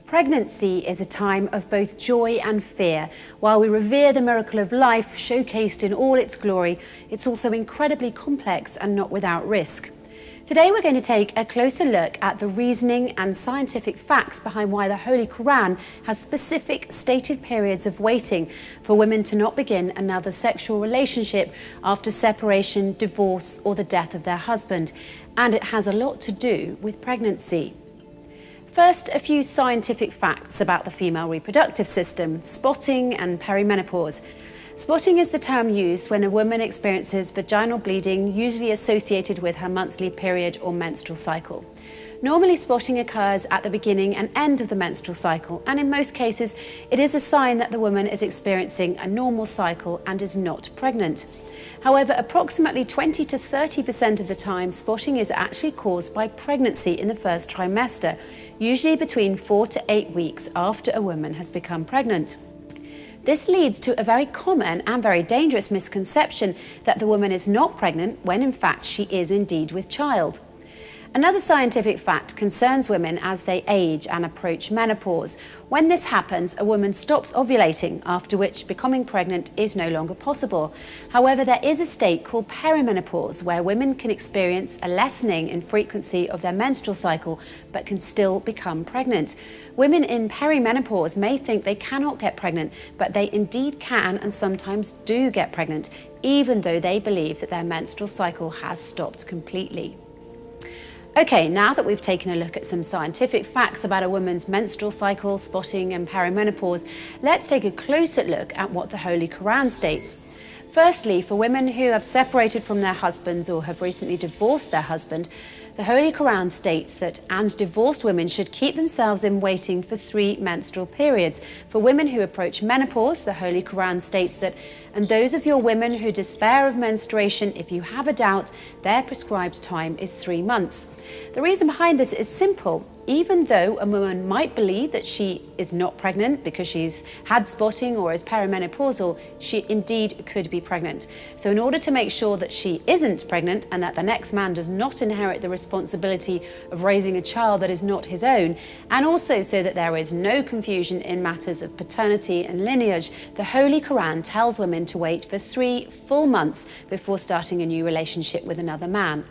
Pregnancy is a time of both joy and fear. While we revere the miracle of life showcased in all its glory, it's also incredibly complex and not without risk. Today we're going to take a closer look at the reasoning and scientific facts behind why the Holy Quran has specific stated periods of waiting for women to not begin another sexual relationship after separation, divorce, or the death of their husband. And it has a lot to do with pregnancy. First, a few scientific facts about the female reproductive system, spotting and perimenopause. Spotting is the term used when a woman experiences vaginal bleeding, usually associated with her monthly period or menstrual cycle. Normally, spotting occurs at the beginning and end of the menstrual cycle, and in most cases, it is a sign that the woman is experiencing a normal cycle and is not pregnant. However, approximately 20 to 30% of the time, spotting is actually caused by pregnancy in the first trimester, usually between 4 to 8 weeks after a woman has become pregnant. This leads to a very common and very dangerous misconception that the woman is not pregnant when in fact she is indeed with child. Another scientific fact concerns women as they age and approach menopause. When this happens, a woman stops ovulating, after which becoming pregnant is no longer possible. However, there is a state called perimenopause where women can experience a lessening in frequency of their menstrual cycle but can still become pregnant. Women in perimenopause may think they cannot get pregnant, but they indeed can and sometimes do get pregnant, even though they believe that their menstrual cycle has stopped completely. Okay, now that we've taken a look at some scientific facts about a woman's menstrual cycle, spotting and perimenopause, let's take a closer look at what the Holy Quran states. Firstly, for women who have separated from their husbands or have recently divorced their husband, the Holy Quran states that divorced women should keep themselves in waiting for 3 menstrual periods. For women who approach menopause, the Holy Quran states that, and those of your women who despair of menstruation, if you have a doubt, their prescribed time is 3 months. The reason behind this is simple. Even though a woman might believe that she is not pregnant because she's had spotting or is perimenopausal, she indeed could be pregnant. So in order to make sure that she isn't pregnant and that the next man does not inherit the responsibility of raising a child that is not his own, and also so that there is no confusion in matters of paternity and lineage, the Holy Quran tells women to wait for 3 full months before starting a new relationship with another man.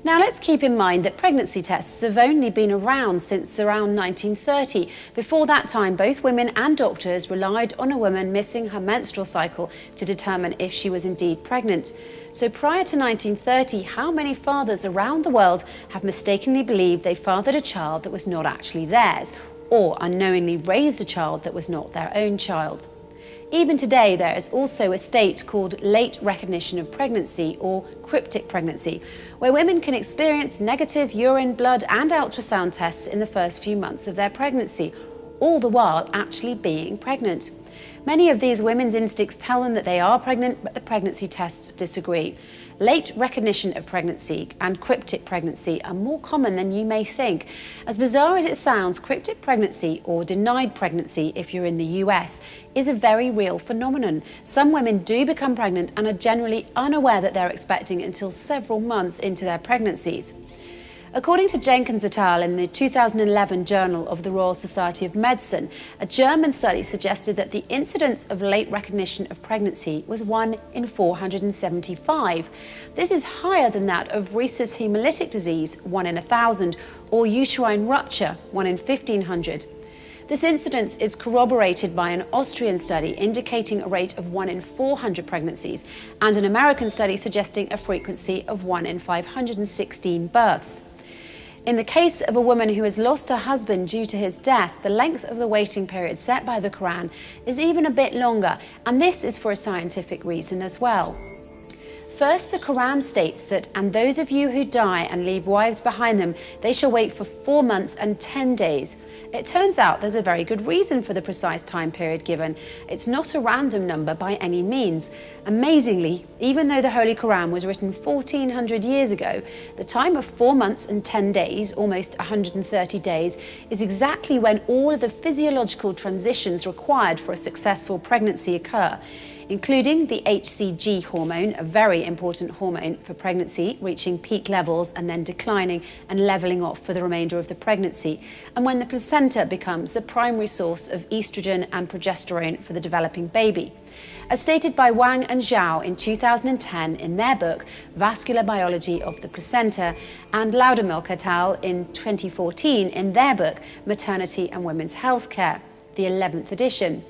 Now let's keep in mind that pregnancy tests have only been around since around 1930. Before that time, both women and doctors relied on a woman missing her menstrual cycle to determine if she was indeed pregnant. So prior to 1930, how many fathers around the world have mistakenly believed they fathered a child that was not actually theirs, or unknowingly raised a child that was not their own child? Even today, there is also a state called late recognition of pregnancy, or cryptic pregnancy, where women can experience negative urine, blood and ultrasound tests in the first few months of their pregnancy, all the while actually being pregnant. Many of these women's instincts tell them that they are pregnant, but the pregnancy tests disagree. Late recognition of pregnancy and cryptic pregnancy are more common than you may think. As bizarre as it sounds, cryptic pregnancy, or denied pregnancy if you're in the US, is a very real phenomenon. Some women do become pregnant and are generally unaware that they're expecting until several months into their pregnancies. According to Jenkins et al. In the 2011 Journal of the Royal Society of Medicine, a German study suggested that the incidence of late recognition of pregnancy was 1 in 475. This is higher than that of rhesus hemolytic disease, 1 in 1,000, or uterine rupture, 1 in 1,500. This incidence is corroborated by an Austrian study indicating a rate of 1 in 400 pregnancies, and an American study suggesting a frequency of 1 in 516 births. In the case of a woman who has lost her husband due to his death, the length of the waiting period set by the Quran is even a bit longer, and this is for a scientific reason as well. First, the Quran states that, and those of you who die and leave wives behind them, they shall wait for 4 months and 10 days. It turns out there's a very good reason for the precise time period given. It's not a random number by any means. Amazingly, even though the Holy Quran was written 1400 years ago, the time of 4 months and 10 days, almost 130 days, is exactly when all of the physiological transitions required for a successful pregnancy occur. including the HCG hormone, a very important hormone for pregnancy, reaching peak levels and then declining and leveling off for the remainder of the pregnancy, and when the placenta becomes the primary source of estrogen and progesterone for the developing baby. As stated by Wang and Zhao in 2010 in their book Vascular Biology of the Placenta, and Loudermilk et al. In 2014 in their book Maternity and Women's Healthcare, the 11th edition.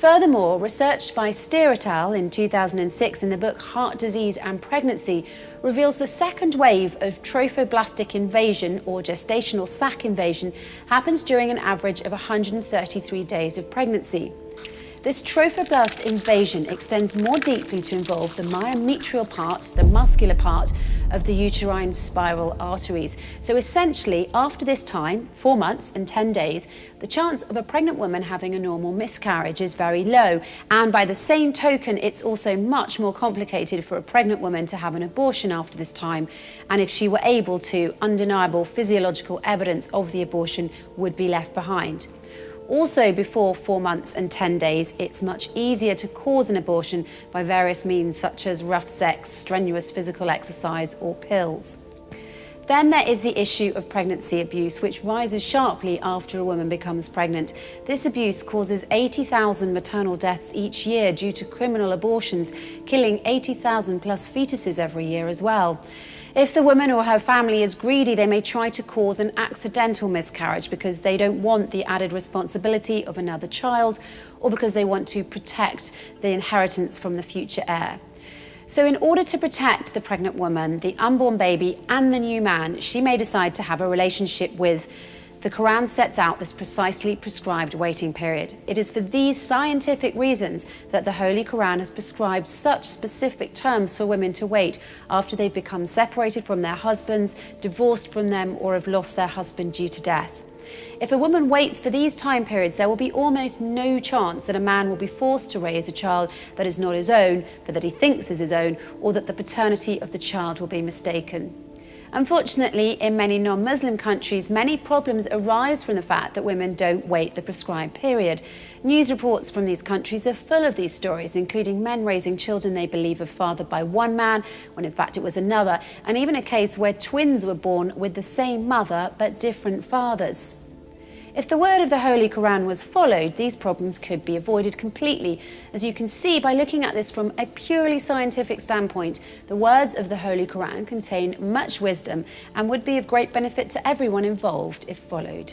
Furthermore, research by Steer et al. In 2006 in the book Heart Disease and Pregnancy reveals the second wave of trophoblastic invasion, or gestational sac invasion, happens during an average of 133 days of pregnancy. This trophoblast invasion extends more deeply to involve the myometrial part, the muscular part of the uterine spiral arteries. So essentially, after this time, 4 months and 10 days, the chance of a pregnant woman having a normal miscarriage is very low. And by the same token, it's also much more complicated for a pregnant woman to have an abortion after this time. And if she were able to, undeniable physiological evidence of the abortion would be left behind. Also, before 4 months and 10 days, it's much easier to cause an abortion by various means such as rough sex, strenuous physical exercise, or pills. Then there is the issue of pregnancy abuse, which rises sharply after a woman becomes pregnant. This abuse causes 80,000 maternal deaths each year due to criminal abortions, killing 80,000 plus fetuses every year as well. If the woman or her family is greedy, they may try to cause an accidental miscarriage because they don't want the added responsibility of another child, or because they want to protect the inheritance from the future heir. So in order to protect the pregnant woman, the unborn baby and the new man she may decide to have a relationship with, the Quran sets out this precisely prescribed waiting period. It is for these scientific reasons that the Holy Quran has prescribed such specific terms for women to wait after they've become separated from their husbands, divorced from them, or have lost their husband due to death. If a woman waits for these time periods, there will be almost no chance that a man will be forced to raise a child that is not his own, but that he thinks is his own, or that the paternity of the child will be mistaken. Unfortunately, in many non-Muslim countries, many problems arise from the fact that women don't wait the prescribed period. News reports from these countries are full of these stories, including men raising children they believe are fathered by one man, when in fact it was another, and even a case where twins were born with the same mother but different fathers. If the word of the Holy Quran was followed, these problems could be avoided completely. As you can see by looking at this from a purely scientific standpoint, the words of the Holy Quran contain much wisdom and would be of great benefit to everyone involved if followed.